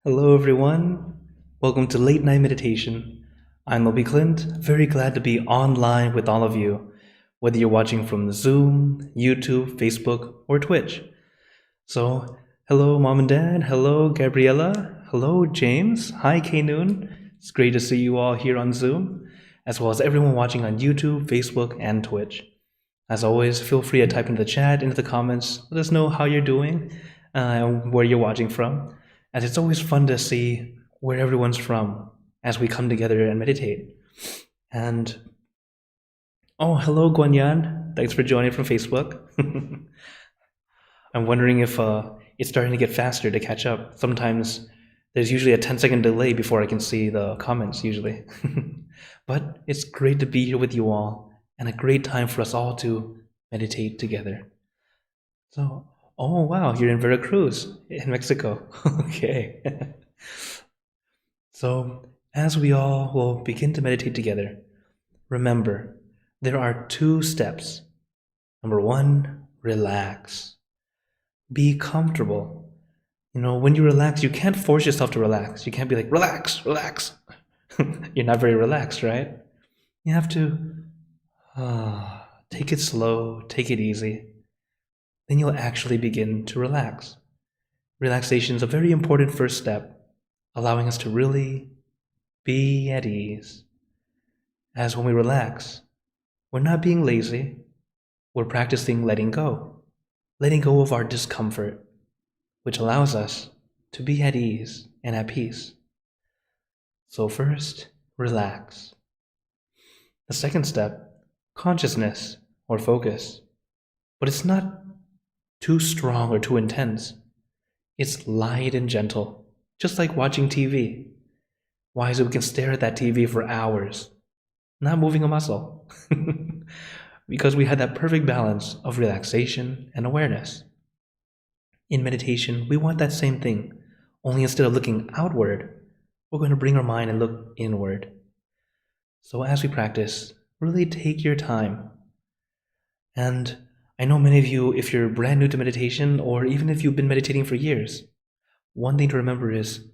Hello, everyone. Welcome to Late Night Meditation. I'm Klint, very glad to be online with all of you, whether you're watching from Zoom, YouTube, Facebook, or Twitch. So, hello, Mom and Dad. Hello, Gabriella. Hello, James. Hi, K-Noon. It's great to see you all here on Zoom, as well as everyone watching on YouTube, Facebook, and Twitch. As always, feel free to type into the chat, into the comments. Let us know how you're doing, where you're watching from, as it's always fun to see where everyone's from as we come together and meditate. And oh, hello, Guanyan. Thanks for joining from Facebook. I'm wondering if it's starting to get faster to catch up. Sometimes there's usually a 10-second delay before I can see the comments, usually. But it's great to be here with you all, and a great time for us all to meditate together. So, oh wow, you're in Veracruz, in Mexico. Okay. So, as we all will begin to meditate together, remember, there are 2 steps. Number 1, relax. Be comfortable. When you relax, you can't force yourself to relax. You can't be like, relax, relax. You're not very relaxed, right? You have to take it slow, take it easy. Then you'll actually begin to relax. Relaxation is a very important first step, allowing us to really be at ease. As when we relax, we're not being lazy, we're practicing letting go of our discomfort, which allows us to be at ease and at peace. So first, relax. The second step, consciousness or focus. But it's not too strong or too intense. It's light and gentle, just like watching TV. Why is it we can stare at that TV for hours, not moving a muscle? Because we had that perfect balance of relaxation and awareness. In meditation, we want that same thing, only instead of looking outward, we're going to bring our mind and look inward. So as we practice, really take your time. And I know many of you, if you're brand new to meditation, or even if you've been meditating for years, one thing to remember is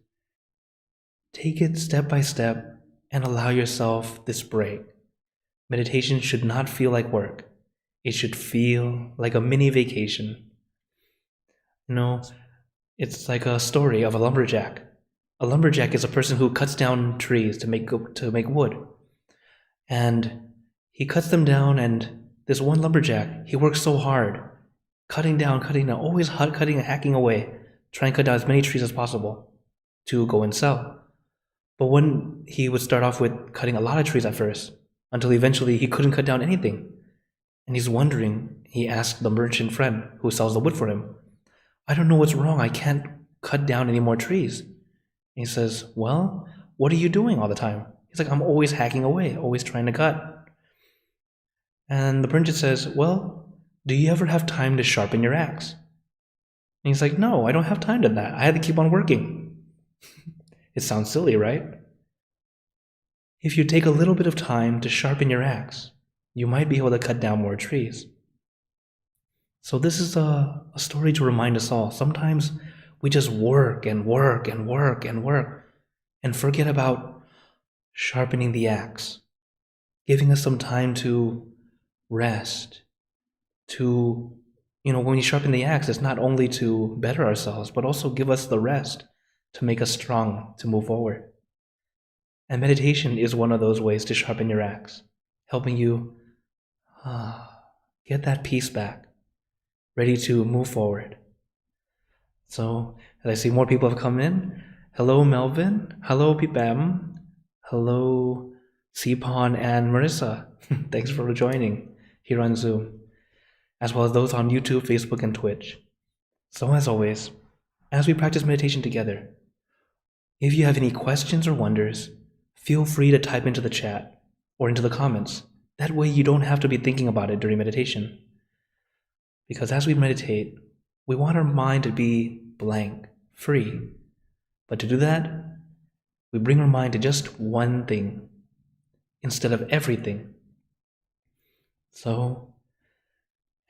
take it step by step and allow yourself this break. Meditation should not feel like work. It should feel like a mini vacation. It's like a story of a lumberjack. A lumberjack is a person who cuts down trees to make wood. And he cuts them down, and this one lumberjack, he works so hard, cutting down, always cutting and hacking away, trying to cut down as many trees as possible to go and sell. But when he would start off with cutting a lot of trees at first, until eventually he couldn't cut down anything. And he's wondering, he asked the merchant friend who sells the wood for him, I don't know what's wrong, I can't cut down any more trees. And he says, well, what are you doing all the time? He's like, I'm always hacking away, always trying to cut. And the merchant says, well, do you ever have time to sharpen your axe? And he's like, no, I don't have time to that. I had to keep on working. It sounds silly, right? If you take a little bit of time to sharpen your axe, you might be able to cut down more trees. So this is a story to remind us all. Sometimes we just work and work and work and work and forget about sharpening the axe, giving us some time to rest, to, when we sharpen the axe, it's not only to better ourselves, but also give us the rest to make us strong to move forward. And meditation is one of those ways to sharpen your axe, helping you get that peace back, ready to move forward. So, as I see more people have come in, hello Melvin, hello Pipam, hello Sipon and Marissa. Thanks for joining here on Zoom, as well as those on YouTube, Facebook, and Twitch. So as always, as we practice meditation together, if you have any questions or wonders, feel free to type into the chat or into the comments. That way you don't have to be thinking about it during meditation. Because as we meditate, we want our mind to be blank, free. But to do that, we bring our mind to just one thing instead of everything. So,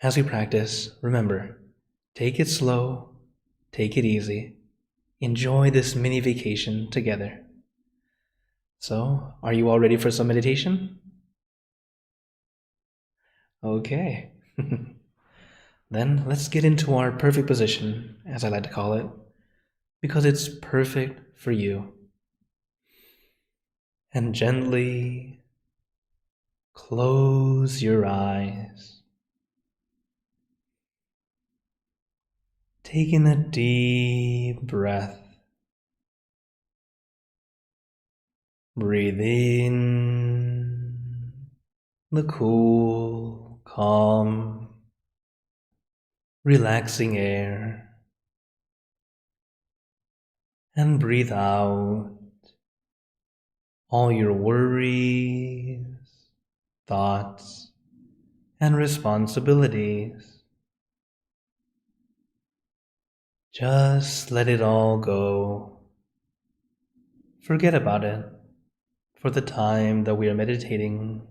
as we practice, remember, take it slow, take it easy. enjoy this mini vacation together. So, are you all ready for some meditation? Okay. Then let's get into our perfect position, as I like to call it, because it's perfect for you. And gently close your eyes. Taking a deep breath. Breathe in the cool, calm, relaxing air. And breathe out all your worries, thoughts, and responsibilities. Just let it all go. Forget about it for the time that we are meditating.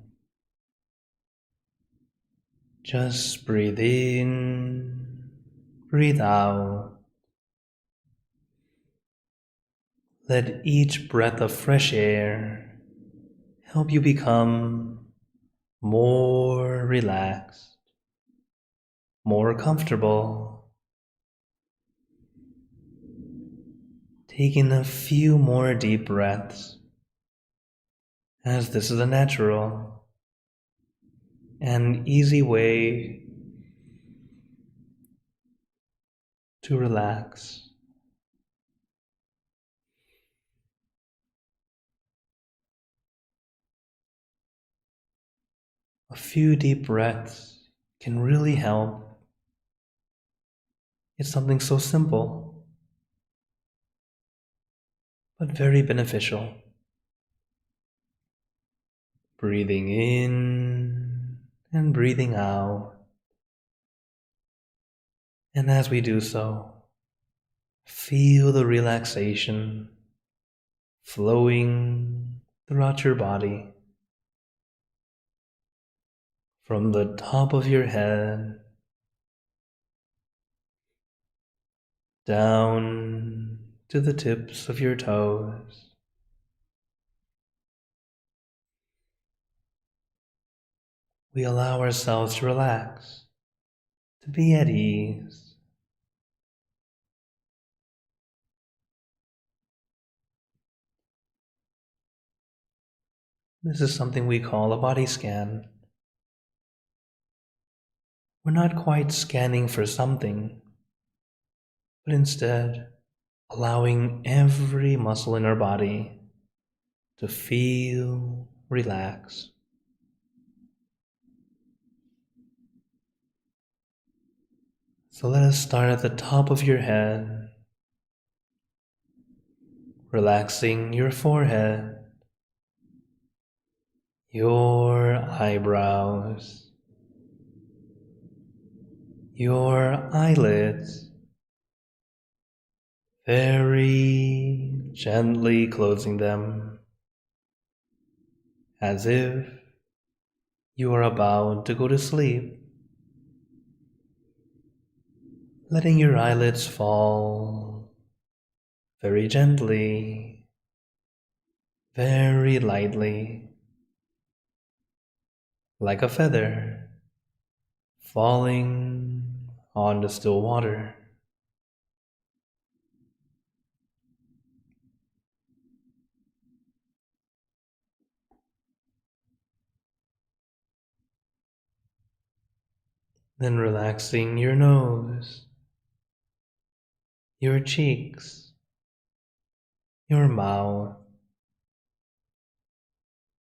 Just breathe in, breathe out. Let each breath of fresh air help you become more relaxed, more comfortable. Taking a few more deep breaths, as this is a natural and easy way to relax. A few deep breaths can really help. It's something so simple, but very beneficial. Breathing in and breathing out. And as we do so, feel the relaxation flowing throughout your body. From the top of your head down to the tips of your toes. We allow ourselves to relax, to be at ease. This is something we call a body scan. We're not quite scanning for something, but instead allowing every muscle in our body to feel relaxed. So let us start at the top of your head, relaxing your forehead, your eyebrows, your eyelids, very gently closing them as if you are about to go to sleep. Letting your eyelids fall very gently, very lightly, like a feather falling on the still water. Then relaxing your nose, your cheeks, your mouth,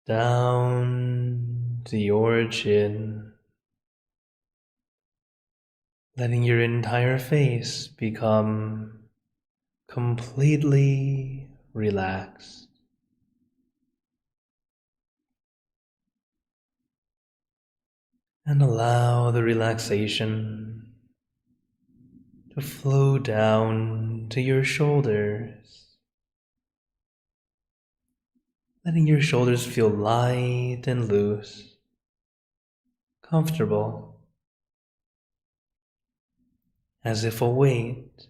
down to your chin, letting your entire face become completely relaxed. And allow the relaxation to flow down to your shoulders, letting your shoulders feel light and loose, comfortable, as if a weight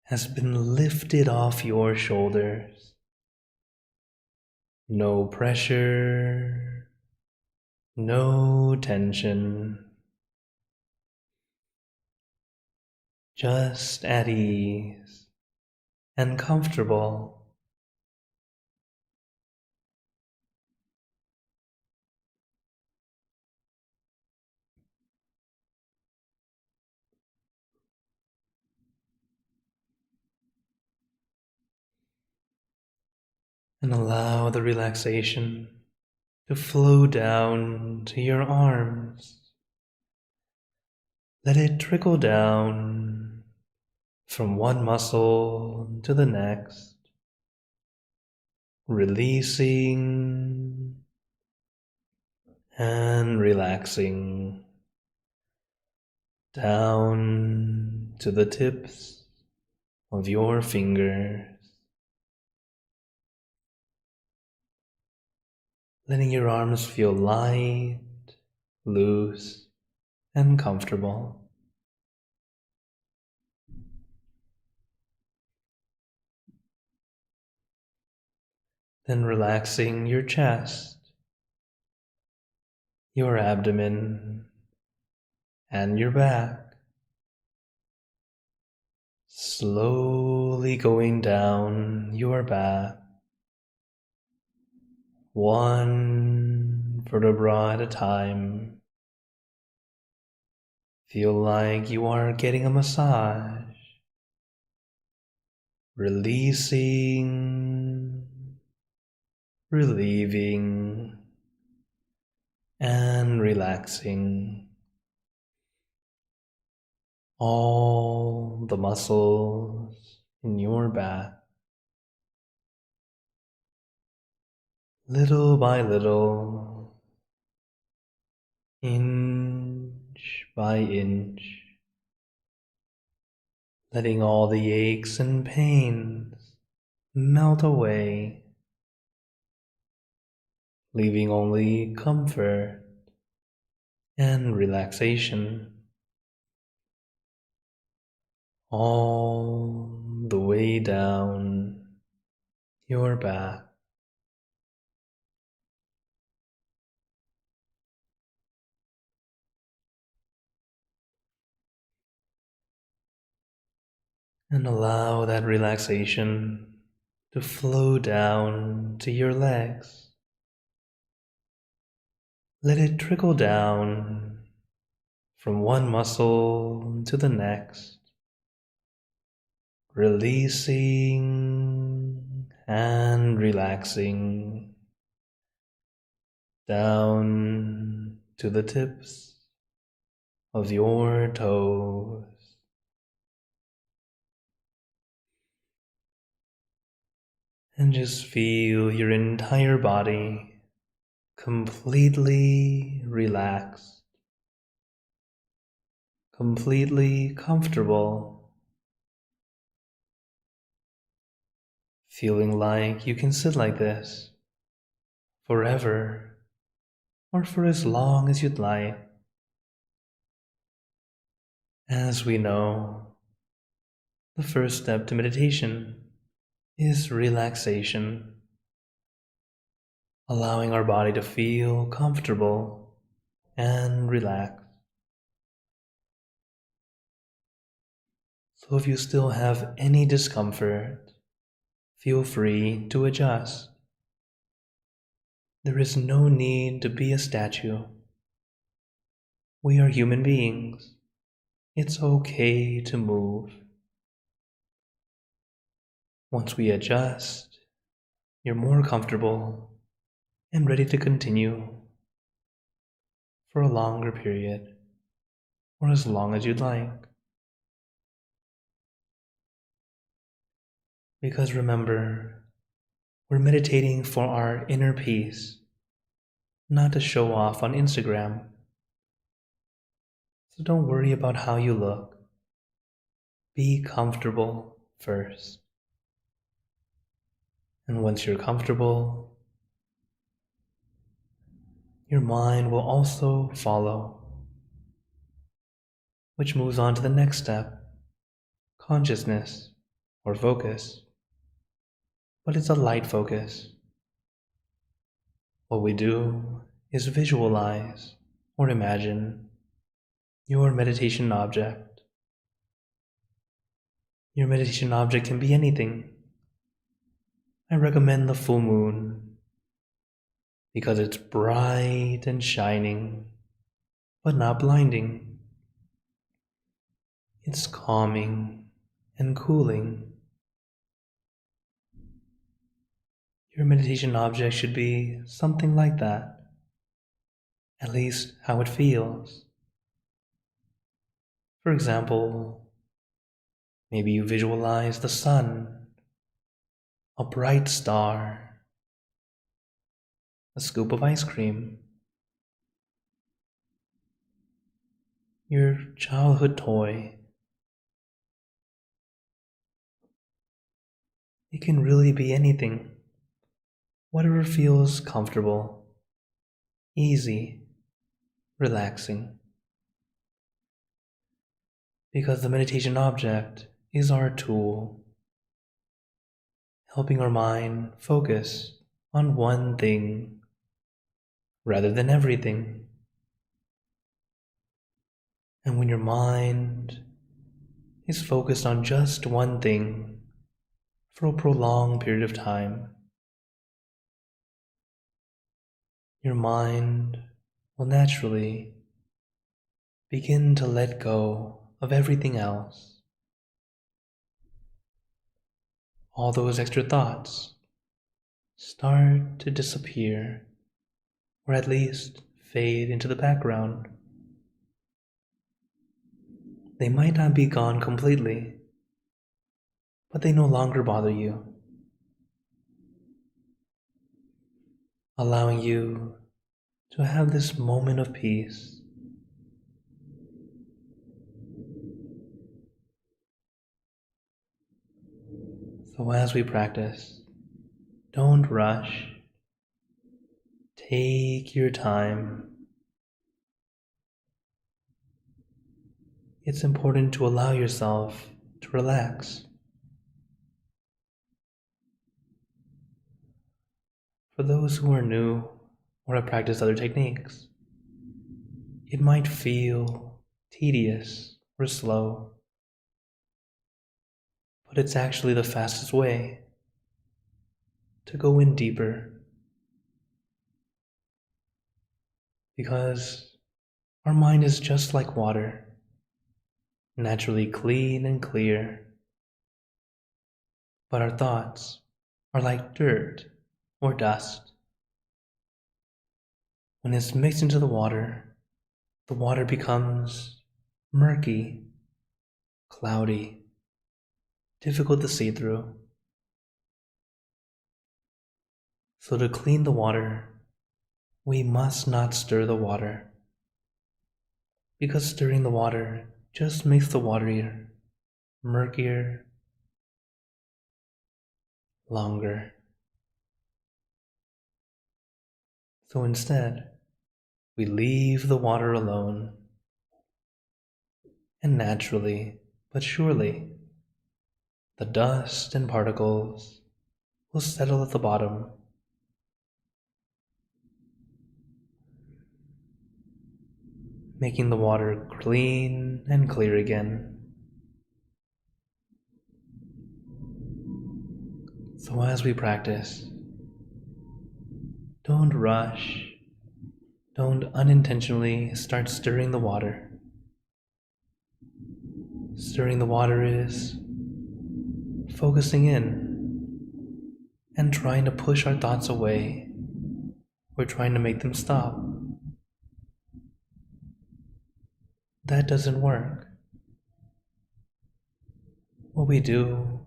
has been lifted off your shoulders. No pressure, no tension, just at ease and comfortable. And allow the relaxation to flow down to your arms. Let it trickle down from one muscle to the next, releasing and relaxing down to the tips of your fingers, letting your arms feel light, loose, and comfortable. Then relaxing your chest, your abdomen, and your back. Slowly going down your back, one vertebra at a time. Feel like you are getting a massage, releasing, relieving, and relaxing all the muscles in your back. Little by little, inch by inch, letting all the aches and pains melt away, leaving only comfort and relaxation all the way down your back. And allow that relaxation to flow down to your legs. Let it trickle down from one muscle to the next, releasing and relaxing down to the tips of your toes. And just feel your entire body completely relaxed, completely comfortable, feeling like you can sit like this forever or for as long as you'd like. As we know, the first step to meditation is relaxation, allowing our body to feel comfortable and relaxed. So if you still have any discomfort, feel free to adjust. There is no need to be a statue. We are human beings. It's okay to move. Once we adjust, you're more comfortable and ready to continue for a longer period or as long as you'd like. Because remember, we're meditating for our inner peace, not to show off on Instagram. So don't worry about how you look. Be comfortable first. And once you're comfortable, your mind will also follow, which moves on to the next step, consciousness. or focus, but it's a light focus. What we do is visualize or imagine your meditation object. Your meditation object can be anything. I recommend the full moon because it's bright and shining, but not blinding. It's calming and cooling. Your meditation object should be something like that, at least how it feels. For example, maybe you visualize the sun, a bright star, a scoop of ice cream, your childhood toy. It can really be anything, whatever feels comfortable, easy, relaxing. Because the meditation object is our tool, helping our mind focus on one thing rather than everything. And when your mind is focused on just one thing for a prolonged period of time, your mind will naturally begin to let go of everything else. All those extra thoughts start to disappear, or at least fade into the background. They might not be gone completely, but they no longer bother you, allowing you to have this moment of peace. So as we practice, don't rush. Take your time. It's important to allow yourself to relax. For those who are new or have practiced other techniques, it might feel tedious or slow, but it's actually the fastest way to go in deeper, because our mind is just like water, naturally clean and clear, but our thoughts are like dirt or dust. When it's mixed into the water becomes murky, cloudy, difficult to see through. So to clean the water, we must not stir the water, because stirring the water just makes the water murkier, longer. So instead, we leave the water alone, and naturally, but surely, the dust and particles will settle at the bottom, making the water clean and clear again. So as we practice, don't rush. Don't unintentionally start stirring the water. Stirring the water is focusing in and trying to push our thoughts away. We're trying to make them stop. That doesn't work. What we do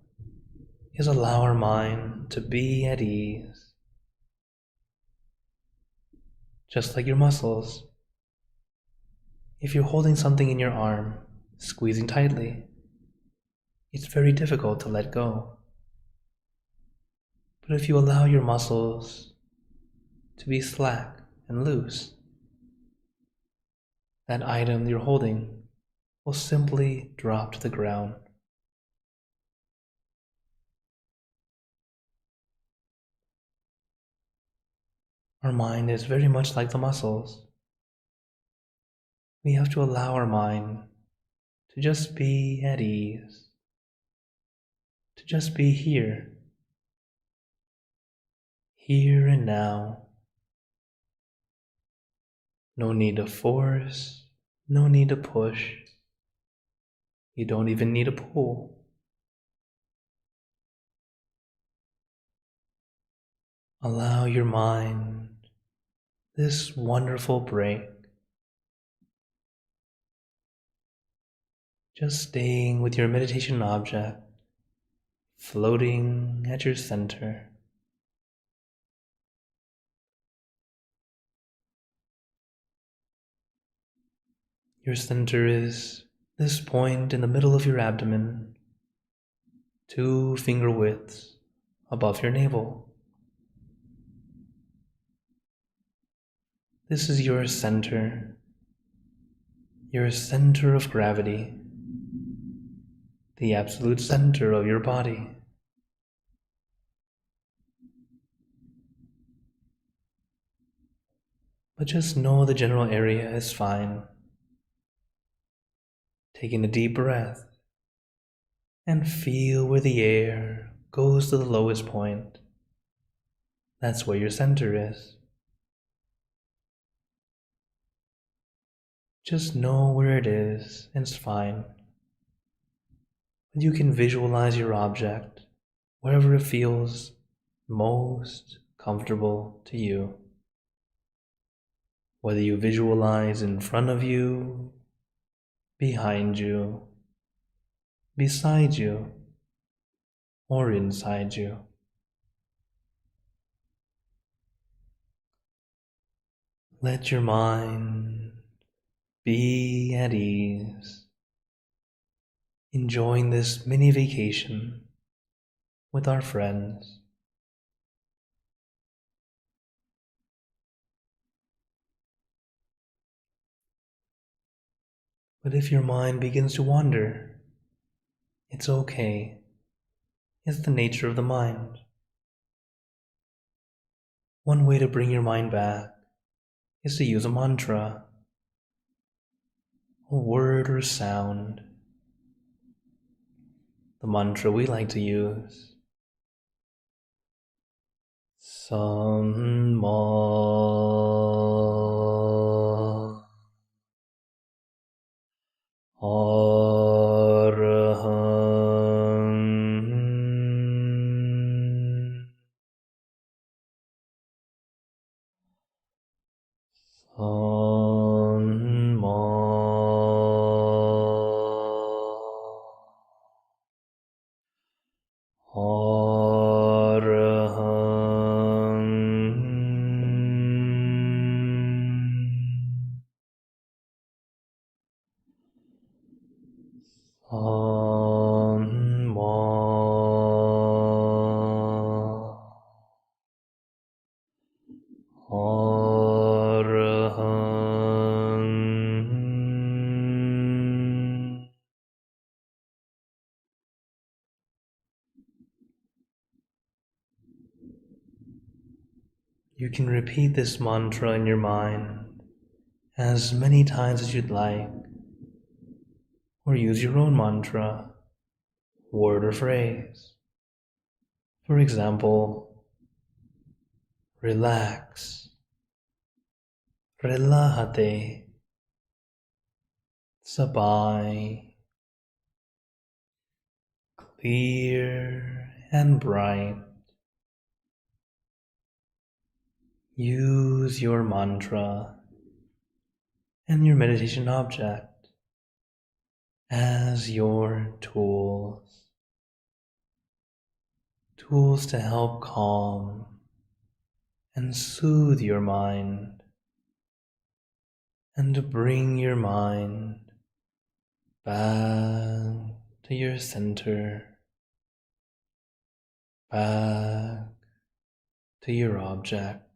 is allow our mind to be at ease. Just like your muscles. If you're holding something in your arm, squeezing tightly, it's very difficult to let go. But if you allow your muscles to be slack and loose, that item you're holding will simply drop to the ground. Our mind is very much like the muscles. We have to allow our mind to just be at ease, to just be here and now. No need to force, no need to push. You don't even need a pull. Allow your mind this wonderful break, just staying with your meditation object, floating at your center. Your center is this point in the middle of your abdomen, 2 finger widths above your navel. This is your center of gravity, the absolute center of your body. But just know the general area is fine. Taking a deep breath and feel where the air goes to the lowest point. That's where your center is. Just know where it is, and it's fine. But you can visualize your object wherever it feels most comfortable to you. Whether you visualize in front of you, behind you, beside you, or inside you. Let your mind be at ease, enjoying this mini vacation with our friends. But if your mind begins to wander, it's okay. It's the nature of the mind. One way to bring your mind back is to use a mantra, a word or sound. The mantra we like to use: Samma Arahant Samma Arahant Samma Arahant. You can repeat this mantra in your mind as many times as you'd like, or use your own mantra, word or phrase. For example, relax, relájate, sabay, clear and bright. Use your mantra and your meditation object as your tools to help calm and soothe your mind, and to bring your mind back to your center, back to your object.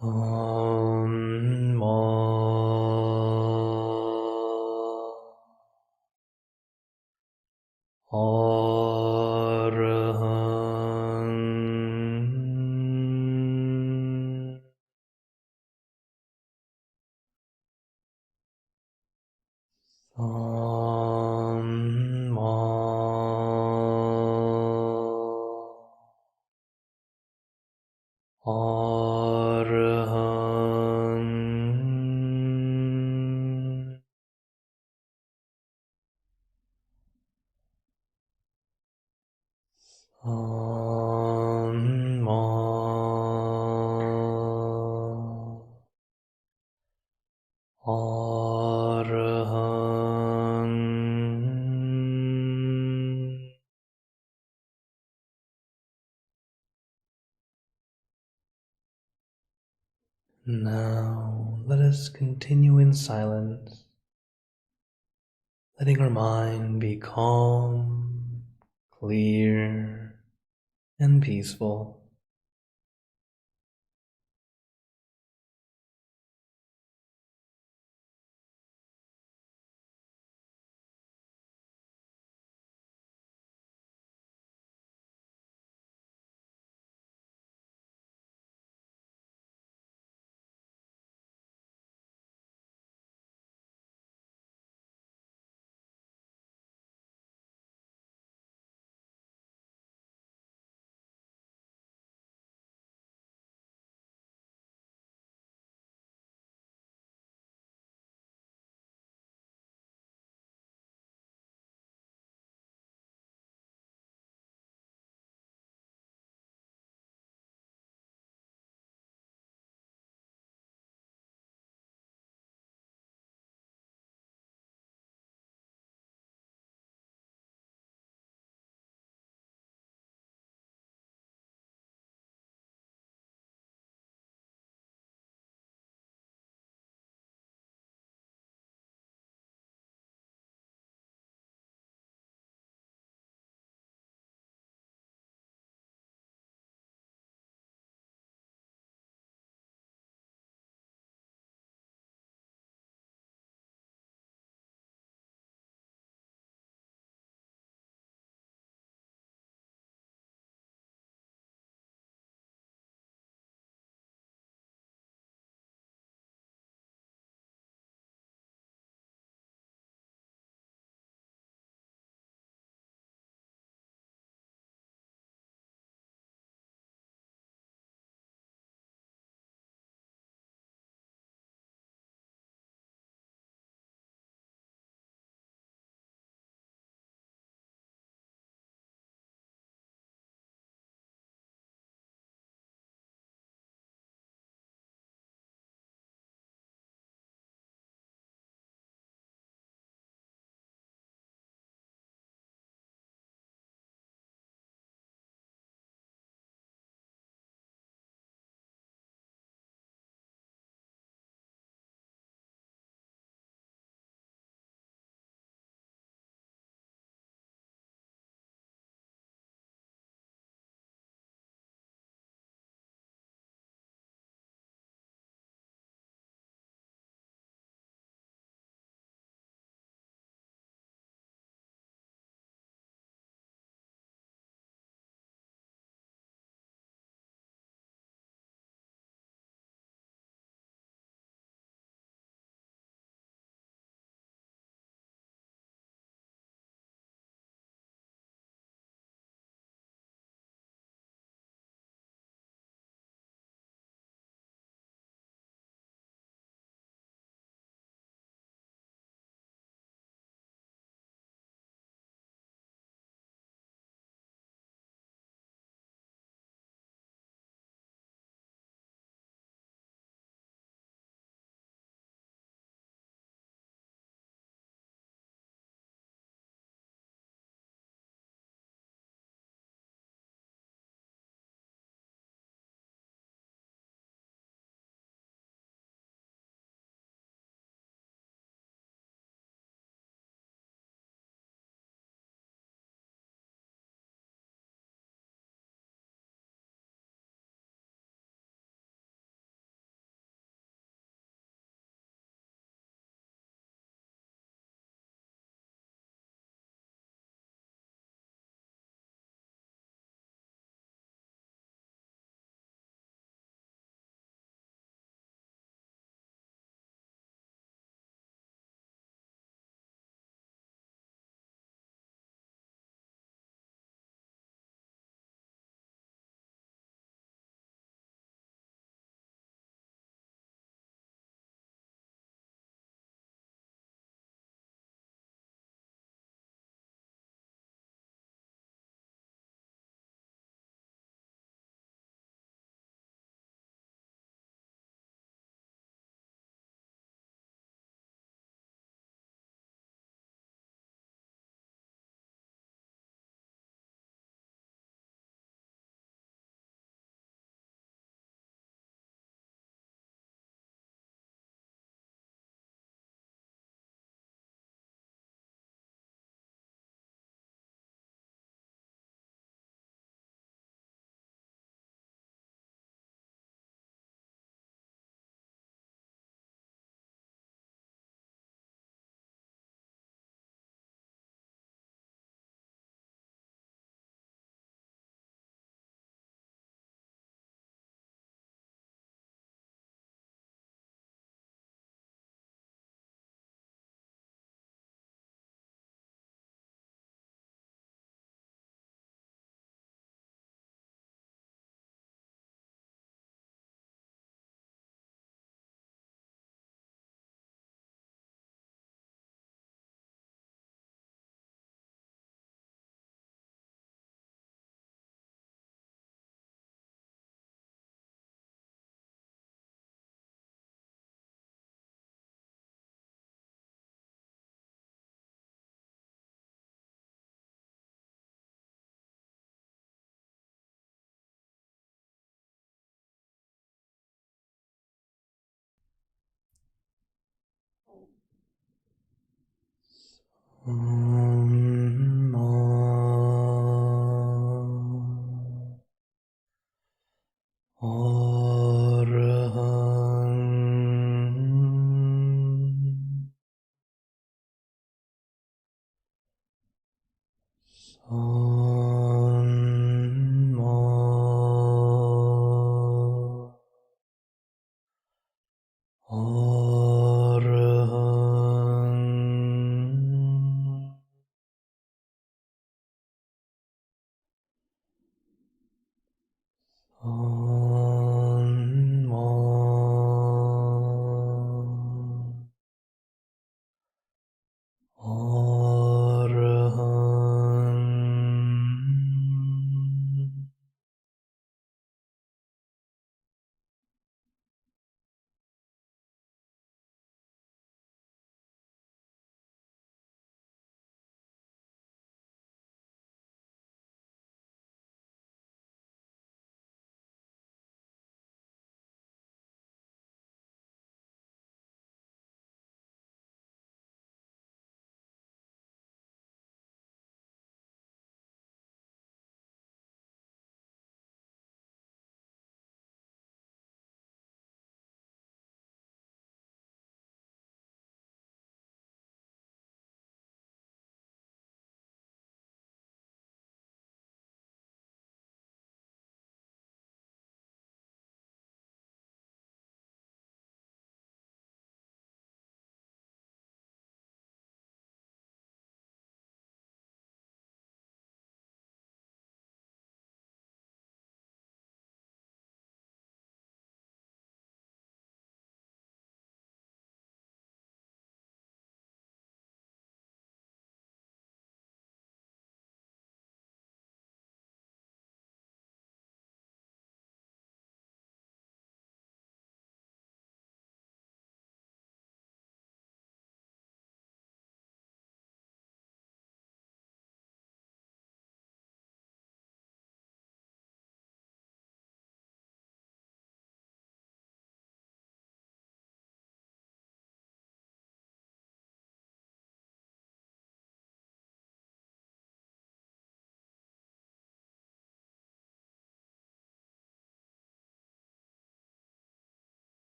Samma Arahant Arahant. Samma Arahant. Now let us continue in silence, letting our mind be calm, clear, and peaceful.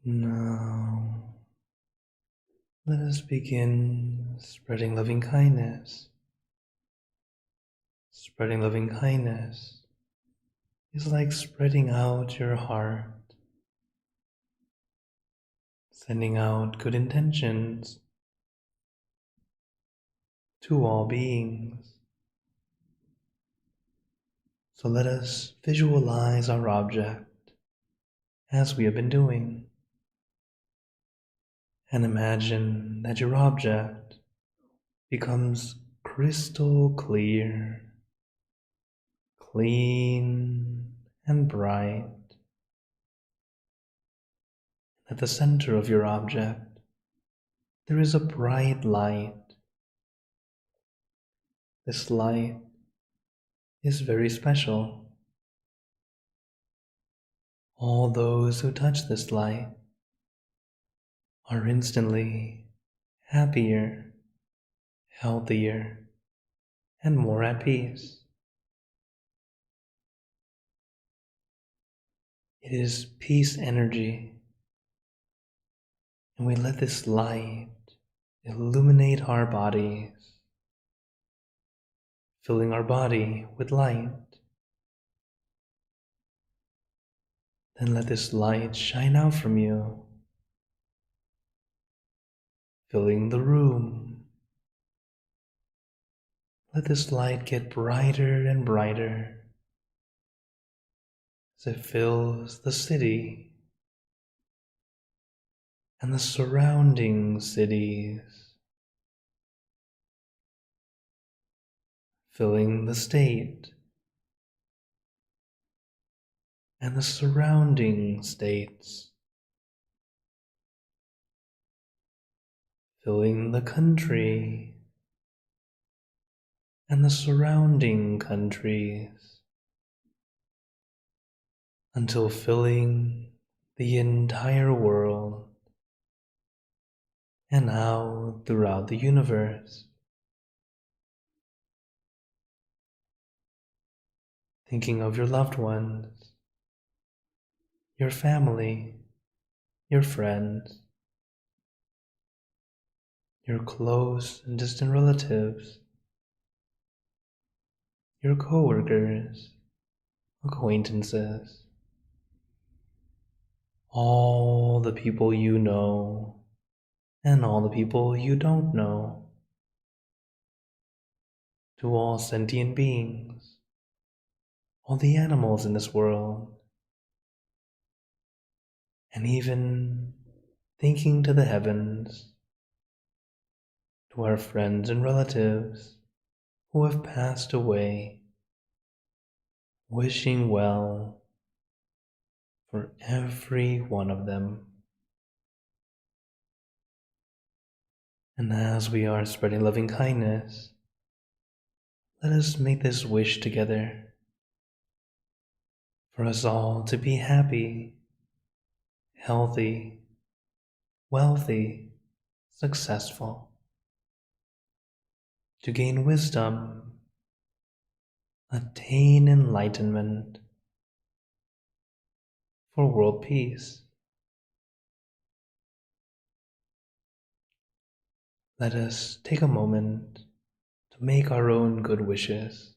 Now, let us begin spreading loving kindness. Spreading loving kindness is like spreading out your heart, sending out good intentions to all beings. So let us visualize our object as we have been doing, and imagine that your object becomes crystal clear, clean and bright. At the center of your object, there is a bright light. This light is very special. All those who touch this light are instantly happier, healthier, and more at peace. It is peace energy, and we let this light illuminate our bodies, filling our body with light. Then let this light shine out from you, filling the room. Let this light get brighter and brighter as it fills the city and the surrounding cities, filling the state and the surrounding states, filling the country and the surrounding countries, until filling the entire world and out throughout the universe. Thinking of your loved ones, your family, your friends, your close and distant relatives, your coworkers, acquaintances, all the people you know and all the people you don't know, to all sentient beings, all the animals in this world, and even thinking to the heavens, to our friends and relatives who have passed away, wishing well for every one of them. And as we are spreading loving kindness, let us make this wish together for us all to be happy, healthy, wealthy, successful, to gain wisdom, attain enlightenment, for world peace. Let us take a moment to make our own good wishes.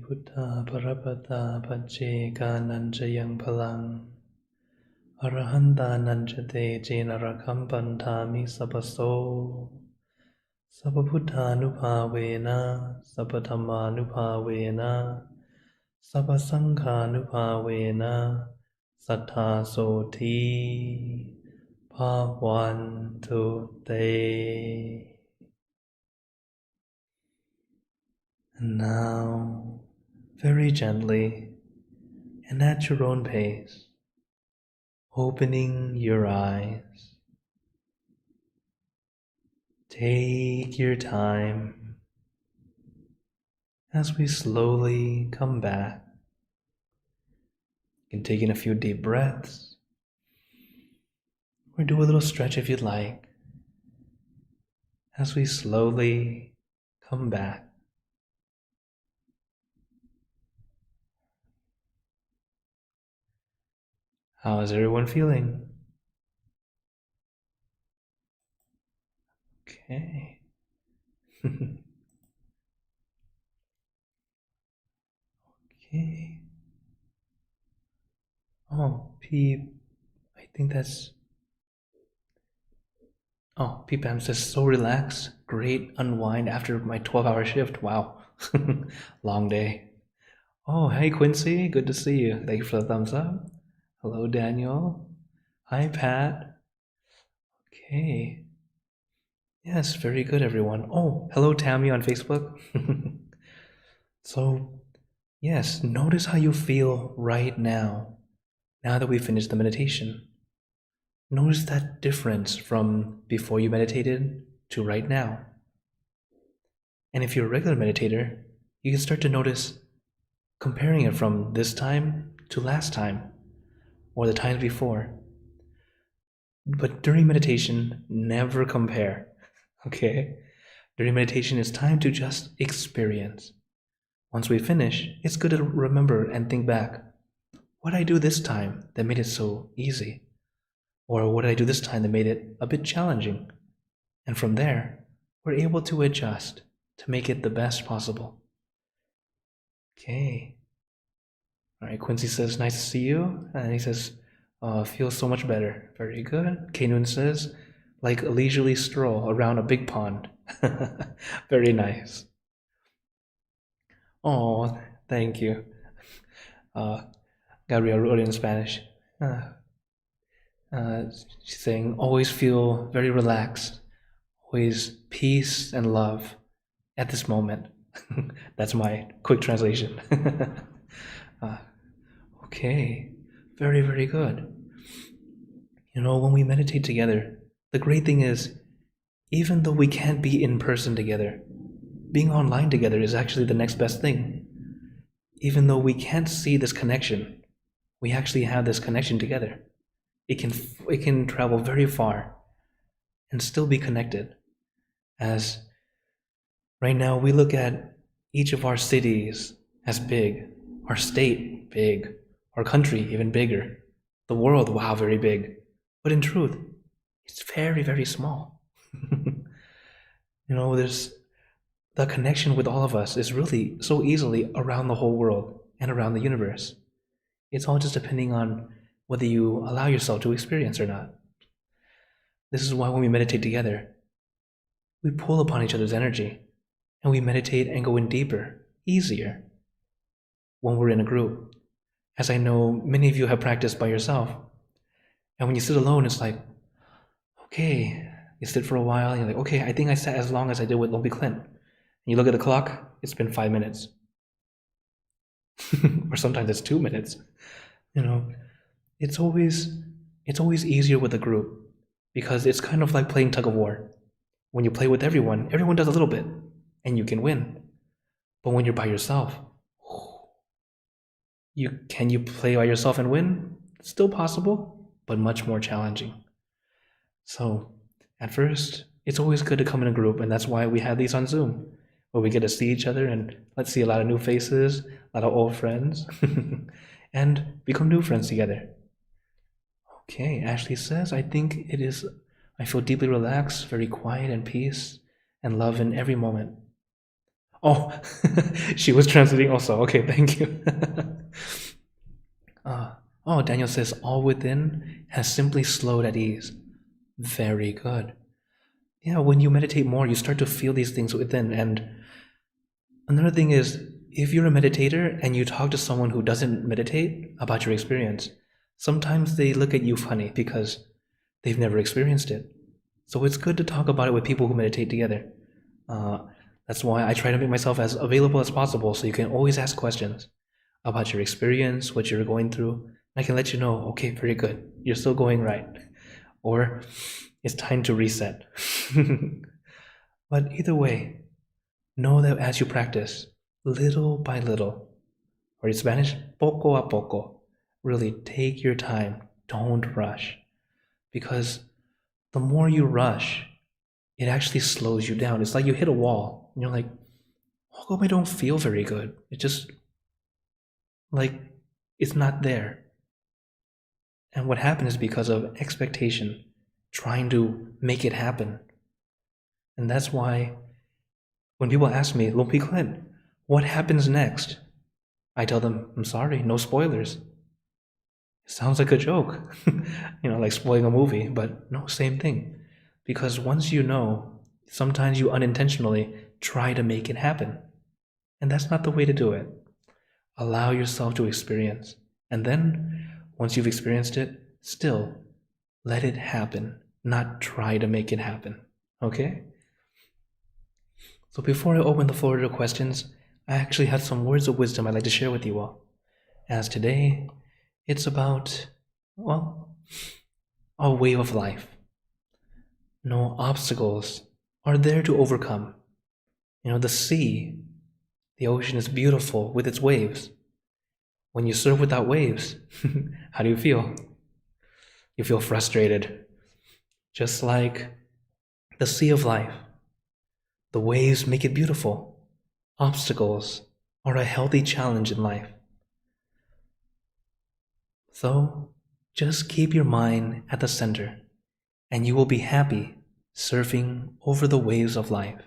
Buddha Parapata Pache Kananjayang Palang Arahanta Nanjate Jenarakampantami Sabaso Sababuddhanupavena Sabatammanupavena Sabasanghanupavena Sattha Soti Bhavantu Te. And now, very gently and at your own pace, opening your eyes, Take your time as we slowly come back. You can take in a few deep breaths, or do a little stretch if you'd like, as we slowly come back. How is everyone feeling? Okay. Okay. Oh, Peep. I think that's. Oh, Peep, I'm just so relaxed. Great unwind after my 12-hour shift. Wow. Long day. Oh, hey, Quincy. Good to see you. Thank you for the thumbs up. Hello, Daniel. Hi, Pat. Okay. Yes, very good, everyone. Oh, hello, Tammy on Facebook. So, yes, notice how you feel right now that we finished the meditation. Notice that difference from before you meditated to right now. And if you're a regular meditator, you can start to notice comparing it from this time to last time or the times before. But during meditation, never compare. Okay? During meditation, it's time to just experience. Once we finish, it's good to remember and think back. What did I do this time that made it so easy? Or what did I do this time that made it a bit challenging? And from there, we're able to adjust to make it the best possible. Okay. All right, Quincy says, nice to see you. And he says, feels so much better. Very good. Kanun says, like a leisurely stroll around a big pond. Very nice. Oh, thank you. Gabriel wrote in Spanish. She's saying, always feel very relaxed, always peace and love at this moment. That's my quick translation. Okay, very, very good. You know, when we meditate together, the great thing is, even though we can't be in person together, being online together is actually the next best thing. Even though we can't see this connection, we actually have this connection together. It can travel very far and still be connected. As right now we look at each of our cities as big, our state big, our country even bigger, the world, wow, very big. But in truth, it's very, very small. You know, there's the connection with all of us is really so easily around the whole world and around the universe. It's all just depending on whether you allow yourself to experience or not. This is why when we meditate together, we pull upon each other's energy and we meditate and go in deeper, easier when we're in a group. As I know many of you have practiced by yourself. And when you sit alone, it's like, okay, you sit for a while and you're like, okay, I think I sat as long as I did with Klint. And you look at the clock, it's been 5 minutes. Or sometimes it's 2 minutes. You know, it's always easier with a group because it's kind of like playing tug of war. When you play with everyone does a little bit and you can win. But when you're by yourself, can you play by yourself and win? It's still possible, but much more challenging. So at first, it's always good to come in a group, and that's why we have these on Zoom, where we get to see each other and let's see a lot of new faces, a lot of old friends, and become new friends together. Okay, Ashley says, I feel deeply relaxed, very quiet and peace, and love in every moment. Oh, she was translating also. Okay, thank you. Daniel says, all within has simply slowed at ease. Very good. Yeah, when you meditate more, you start to feel these things within. And another thing is, if you're a meditator and you talk to someone who doesn't meditate about your experience, sometimes they look at you funny because they've never experienced it. So it's good to talk about it with people who meditate together. That's why I try to make myself as available as possible so you can always ask questions about your experience, what you're going through. I can let you know, okay, very good, you're still going right. Or it's time to reset. But either way, know that as you practice, little by little, or in Spanish, poco a poco, really take your time. Don't rush. Because the more you rush, it actually slows you down. It's like you hit a wall and you're like, how come I don't feel very good? It just like it's not there. And what happened is because of expectation, trying to make it happen. And that's why when people ask me, Lumpy Clint, what happens next? I tell them, I'm sorry, no spoilers. It sounds like a joke, like spoiling a movie, but no, same thing. Because once you know, sometimes you unintentionally try to make it happen. And that's not the way to do it. Allow yourself to experience. And then, once you've experienced it, still let it happen, not try to make it happen. Okay? So before I open the floor to questions, I actually had some words of wisdom I'd like to share with you all. As today, it's about, well, a way of life. No obstacles are there to overcome. The sea, the ocean is beautiful with its waves. When you surf without waves, how do you feel? You feel frustrated. Just like the sea of life. The waves make it beautiful. Obstacles are a healthy challenge in life. So, just keep your mind at the center, and you will be happy surfing over the waves of life.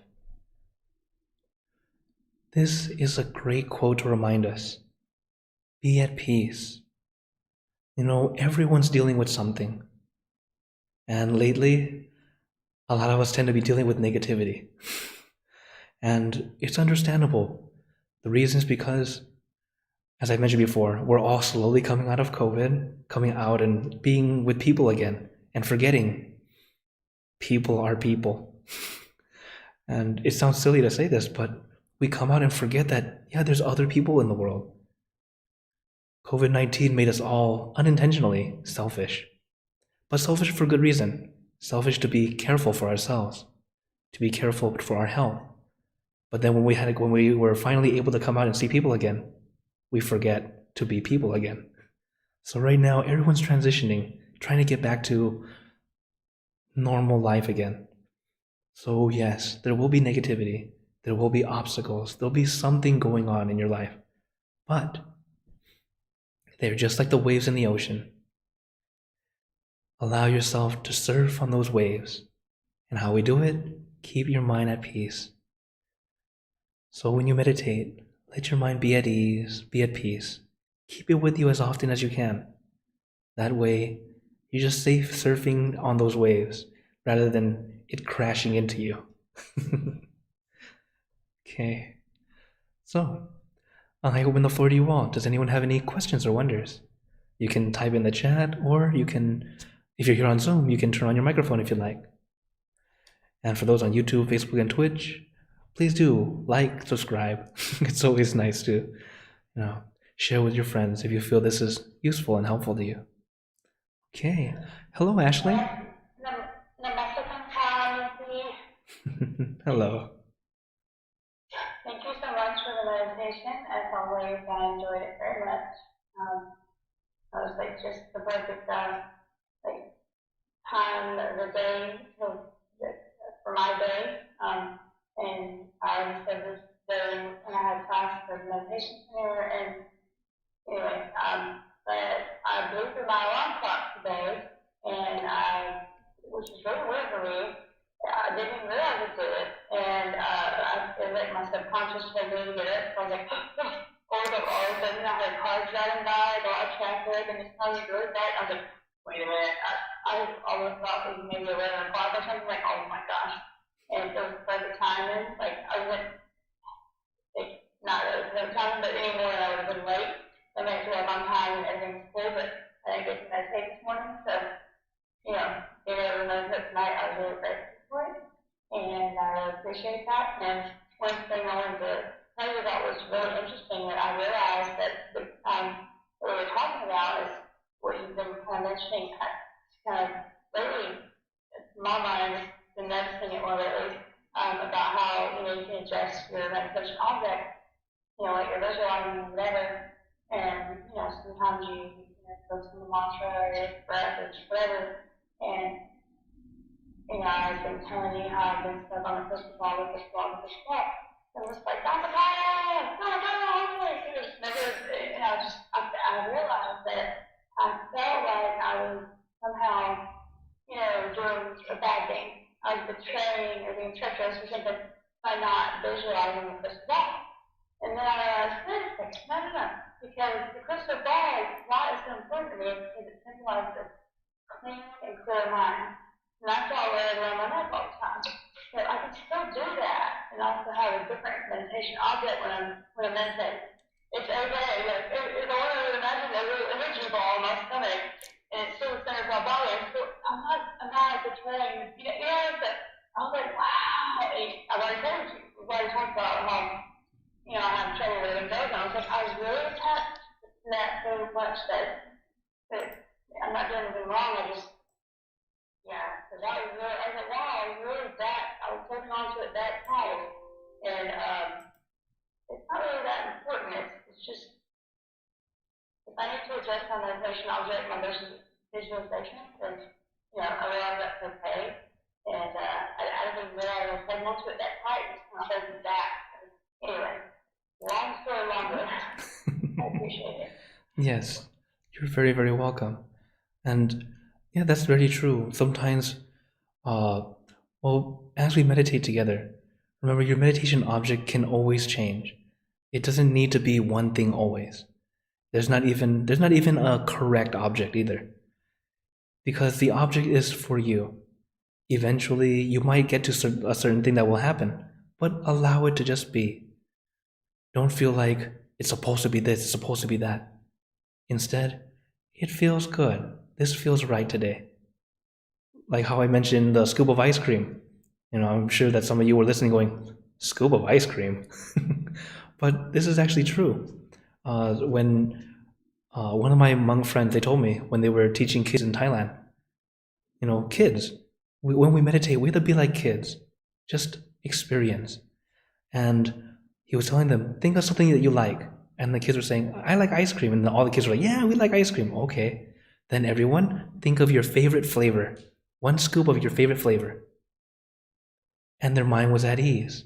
This is a great quote to remind us. Be at peace. Everyone's dealing with something. And lately, a lot of us tend to be dealing with negativity. And it's understandable. The reason is because, as I mentioned before, we're all slowly coming out of COVID, coming out and being with people again, and forgetting people are people. And it sounds silly to say this, but we come out and forget that, yeah, there's other people in the world. COVID-19 made us all unintentionally selfish, but selfish for good reason. Selfish to be careful for ourselves, to be careful for our health. But then when we were finally able to come out and see people again, we forget to be people again. So right now, everyone's transitioning, trying to get back to normal life again. So yes, there will be negativity, there will be obstacles, there'll be something going on in your life. But they're just like the waves in the ocean. Allow yourself to surf on those waves. And how we do it? Keep your mind at peace. So when you meditate, let your mind be at ease, be at peace. Keep it with you as often as you can. That way, you're just safe surfing on those waves rather than it crashing into you. Okay. So, I open the floor to you all. Does anyone have any questions or wonders? You can type in the chat, or you can, if you're here on Zoom, you can turn on your microphone if you'd like. And for those on YouTube, Facebook, and Twitch, please do like, subscribe. It's always nice to, share with your friends if you feel this is useful and helpful to you. Okay. Hello, Ashley. Hello. Thank you so much for the meditation. As always, I enjoyed it very much. I was just the perfect time of the day for my day. And I said this day when I had class for the meditation center. And anyway, but I blew through my alarm clock today, and which is really weird for me. I didn't even realize I did it, and I feel like my subconscious told me to get it. So I was like, all of a sudden I heard cars driving by, I got traffic, and it's telling me to go to bed. I was like, wait a minute, I almost thought it was maybe 11 o'clock or something. Like, oh my gosh, and it was perfect timing. Like I wasn't not really perfect timing, but anymore I would have been late. I made sure I'm on time and everything's cool, but I didn't get to meditate this morning, so being able to meditate tonight, I was really grateful for it, and I appreciate that. And one thing I wanted to tell you that was really interesting that I realized that what we were talking about is what you've been kind of mentioning. Kind of lately, my mind has been noticing it more lately. about how, you can adjust your meditation object, like you're visualizing or whatever, and, sometimes you focus on the mantra or your breath or just whatever, and, I've been telling you how I've been stuck on the crystal ball, and I'm just like, Dr. Kyle, I realized that I felt like I was somehow, doing a bad thing. I was betraying or being treacherous or something by not visualizing the crystal ball. And then I realized, wait a second, no, because the crystal ball, why it's so important to me is because it symbolizes a clean and clear mind. And that's why I wear it around my neck all the time. So I can still do that and also have a different meditation object when I'm meditating. It's okay. Like, if I want to imagine a little energy ball in my stomach and it's still the center of my body, I'm not betraying. I was like, wow. I've already told you. We've already talked about how, I have trouble letting go. And I was like, I was really attached to that so much that I'm not doing anything wrong. So that was really, I was like, wow, I was holding on to it that tight. And it's not really that important. It's just, if I need to adjust my meditation object, my visualization, then, I realize that's okay. And I didn't even realize I was holding on to it that tight. It's kind of holding me back. Anyway, long story longer. I appreciate it. Yes, you're very, very welcome. And yeah, that's very true. Sometimes, as we meditate together, remember your meditation object can always change. It doesn't need to be one thing always. There's not even a correct object either. Because the object is for you. Eventually, you might get to a certain thing that will happen, but allow it to just be. Don't feel like it's supposed to be this, it's supposed to be that. Instead, it feels good. This feels right today. Like how I mentioned the scoop of ice cream. I'm sure that some of you were listening going, scoop of ice cream? But this is actually true. When one of my monk friends, they told me when they were teaching kids in Thailand, kids, when we meditate, we have to be like kids. Just experience. And he was telling them, think of something that you like. And the kids were saying, I like ice cream. And all the kids were like, yeah, we like ice cream. Okay. Then everyone, think of your favorite flavor. One scoop of your favorite flavor. And their mind was at ease.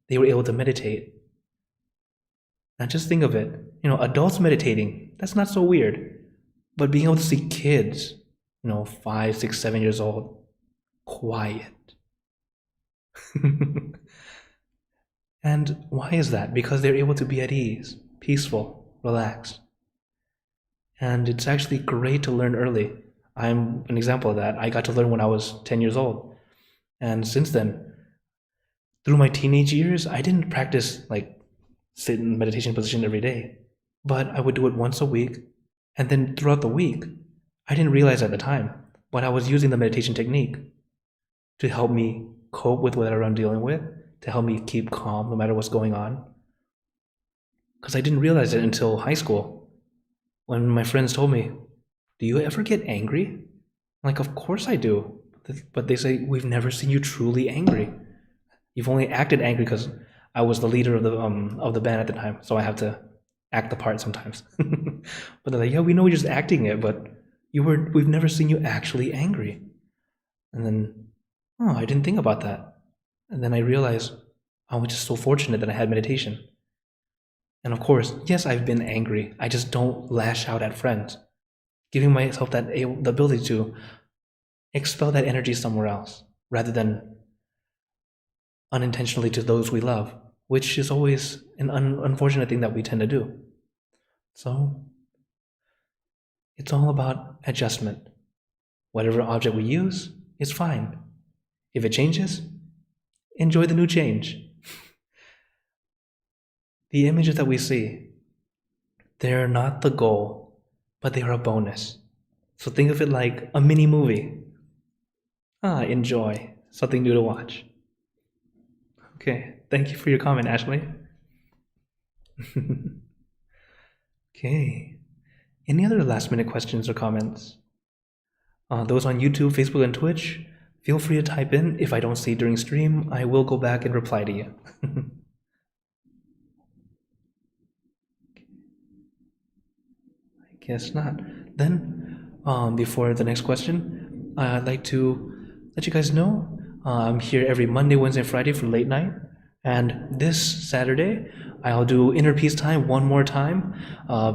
They were able to meditate. Now just think of it. Adults meditating, that's not so weird. But being able to see kids, 5, 6, 7 years old, quiet. And why is that? Because they're able to be at ease, peaceful, relaxed. And it's actually great to learn early. I'm an example of that. I got to learn when I was 10 years old. And since then, through my teenage years, I didn't practice sit in meditation position every day. But I would do it once a week. And then throughout the week, I didn't realize at the time, but I was using the meditation technique to help me cope with whatever I'm dealing with, to help me keep calm no matter what's going on. Because I didn't realize it until high school, when my friends told me, do you ever get angry? I'm like, of course I do. But they say, we've never seen you truly angry. You've only acted angry because I was the leader of the band at the time, so I have to act the part sometimes. But they're like, yeah, we know you're just acting it, but we've never seen you actually angry. And then, I didn't think about that. And then I realized I was just so fortunate that I had meditation. And of course, yes, I've been angry. I just don't lash out at friends. Giving myself the ability to expel that energy somewhere else, rather than unintentionally to those we love, which is always an unfortunate thing that we tend to do. So, it's all about adjustment. Whatever object we use is fine. If it changes, enjoy the new change. The images that we see, they're not the goal, but they are a bonus. So think of it like a mini movie. Enjoy. Something new to watch. Okay, thank you for your comment, Ashley. Okay. Any other last minute questions or comments? Those on YouTube, Facebook, and Twitch, feel free to type in. If I don't see it during stream, I will go back and reply to you. I guess not. Then, before the next question, I'd like to let you guys know I'm here every Monday, Wednesday, and Friday for late night. And this Saturday, I'll do inner peace time one more time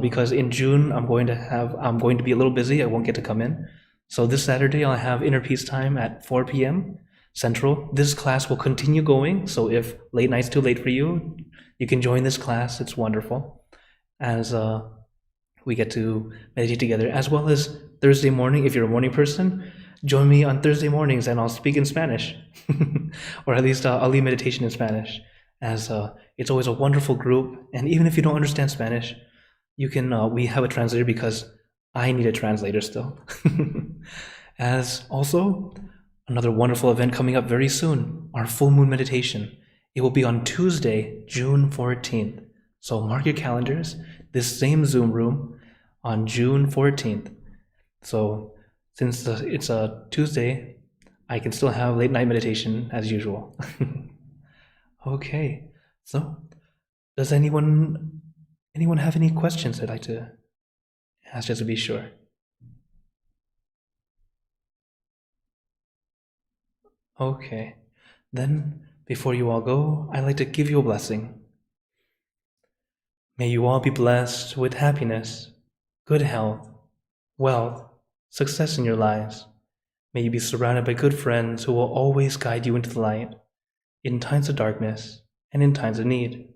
because in June I'm going to be a little busy. I won't get to come in. So this Saturday I'll have inner peace time at 4 p.m. Central. This class will continue going. So if late night's too late for you, you can join this class. It's wonderful. As we get to meditate together, as well as Thursday morning. If you're a morning person, join me on Thursday mornings and I'll speak in Spanish. Or at least I'll lead meditation in Spanish, as it's always a wonderful group. And even if you don't understand Spanish, you can, we have a translator because I need a translator still. As also, another wonderful event coming up very soon, our full moon meditation. It will be on Tuesday, June 14th. So mark your calendars, this same Zoom room on June 14th. So since it's a Tuesday, I can still have late night meditation as usual. Okay, so does anyone have any questions they'd like to ask, just to be sure? Okay, then before you all go, I'd like to give you a blessing. May you all be blessed with happiness, good health, wealth, success in your lives. May you be surrounded by good friends who will always guide you into the light, in times of darkness and in times of need.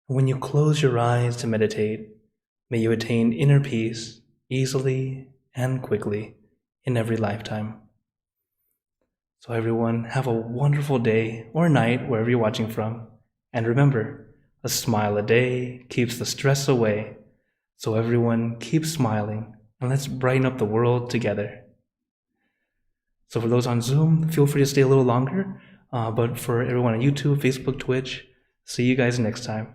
When you close your eyes to meditate, may you attain inner peace easily and quickly in every lifetime. So everyone, have a wonderful day or night wherever you're watching from. And remember, a smile a day keeps the stress away. So everyone, keep smiling and let's brighten up the world together. So for those on Zoom, feel free to stay a little longer. But for everyone on YouTube, Facebook, Twitch, see you guys next time.